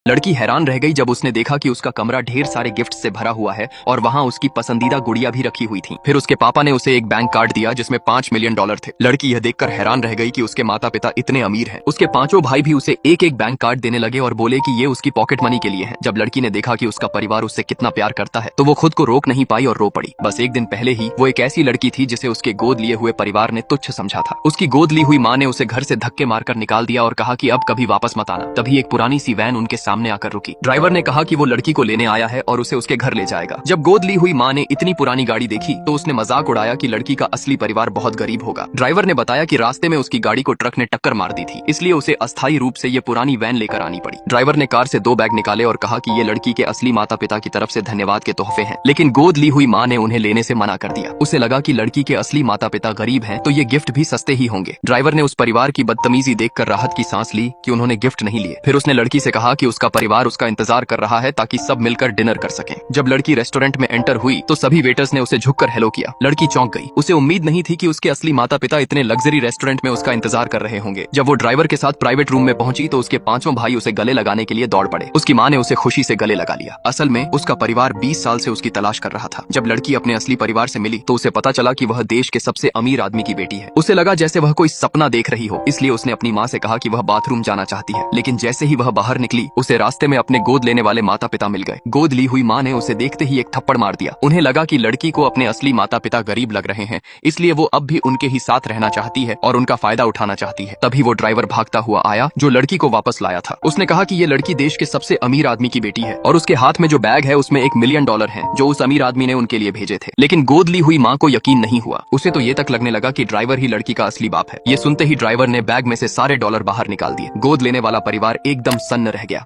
लड़की हैरान रह गई जब उसने देखा कि उसका कमरा ढेर सारे गिफ्ट से भरा हुआ है और वहाँ उसकी पसंदीदा गुड़िया भी रखी हुई थी। फिर उसके पापा ने उसे एक बैंक कार्ड दिया जिसमें $5 मिलियन थे। लड़की यह देखकर हैरान रह गई कि उसके माता पिता इतने अमीर हैं। उसके पांचों भाई भी उसे एक एक बैंक कार्ड देने लगे और बोले कि ये उसकी पॉकेट मनी के लिए है। जब लड़की ने देखा कि उसका परिवार उससे कितना प्यार करता है तो वो खुद को रोक नहीं पाई और रो पड़ी। बस एक दिन पहले ही वो एक ऐसी लड़की थी जिसे उसके गोद लिए हुए परिवार ने तुच्छ समझा था। उसकी गोद ली हुई माँ ने उसे घर से धक्के मारकर निकाल दिया और कहा कि अब कभी वापस मत आना। तभी एक पुरानी सी वैन उनके सामने आकर रुकी। ड्राइवर ने कहा कि वो लड़की को लेने आया है और उसे उसके घर ले जाएगा। जब गोद ली हुई माँ ने इतनी पुरानी गाड़ी देखी तो उसने मजाक उड़ाया कि लड़की का असली परिवार बहुत गरीब होगा। ड्राइवर ने बताया कि रास्ते में उसकी गाड़ी को ट्रक ने टक्कर मार दी थी, इसलिए उसे अस्थायी रूप से ये पुरानी वैन लेकर आनी पड़ी। ड्राइवर ने कार से 2 बैग निकाले और कहा कि ये लड़की के असली माता पिता की तरफ से धन्यवाद के तोहफे हैं, लेकिन गोद ली हुई माँ ने उन्हें लेने से मना कर दिया। उसे लगा कि लड़की के असली माता पिता गरीब हैं तो ये गिफ्ट भी सस्ते ही होंगे। ड्राइवर ने उस परिवार की बदतमीजी देखकर राहत की सांस ली कि उन्होंने गिफ्ट नहीं लिए। फिर उसने लड़की से कहा कि उसका परिवार उसका इंतजार कर रहा है ताकि सब मिलकर डिनर कर सकें। जब लड़की रेस्टोरेंट में एंटर हुई तो सभी वेटर्स ने उसे झुककर हेलो किया। लड़की चौंक गई। उसे उम्मीद नहीं थी कि उसके असली माता पिता इतने लग्जरी रेस्टोरेंट में उसका इंतजार कर रहे होंगे। जब वो ड्राइवर के साथ प्राइवेट रूम में पहुंची तो उसके पांचों भाई उसे गले लगाने के लिए दौड़ पड़े। उसकी माँ ने उसे खुशी से गले लगा लिया। असल में उसका परिवार 20 साल से उसकी तलाश कर रहा था। जब लड़की अपने असली परिवार से मिली तो उसे पता चला कि वह देश के सबसे अमीर आदमी की बेटी है। उसे लगा जैसे वह कोई सपना देख रही हो, इसलिए उसने अपनी माँ से कहा कि वह बाथरूम जाना चाहती है। लेकिन जैसे ही वह बाहर निकली उसे रास्ते में अपने गोद लेने वाले माता पिता मिल गए। गोद ली हुई माँ ने उसे देखते ही एक थप्पड़ मार दिया। उन्हें लगा कि लड़की को अपने असली माता पिता गरीब लग रहे हैं, इसलिए वो अब भी उनके ही साथ रहना चाहती है और उनका फायदा उठाना चाहती है। तभी वो ड्राइवर भागता हुआ आया जो लड़की को वापस लाया था। उसने कहा कि ये लड़की देश के सबसे अमीर आदमी की बेटी है और उसके हाथ में जो बैग है उसमें $1 मिलियन है जो उस अमीर आदमी ने उनके लिए भेजे थे। लेकिन गोद ली हुई माँ को यकीन नहीं हुआ। उसे तो ये तक लगने लगा कि ड्राइवर ही लड़की का असली बाप है। ये सुनते ही ड्राइवर ने बैग में से सारे डॉलर बाहर निकाल दिए। गोद लेने वाला परिवार एकदम सन्न रह गया।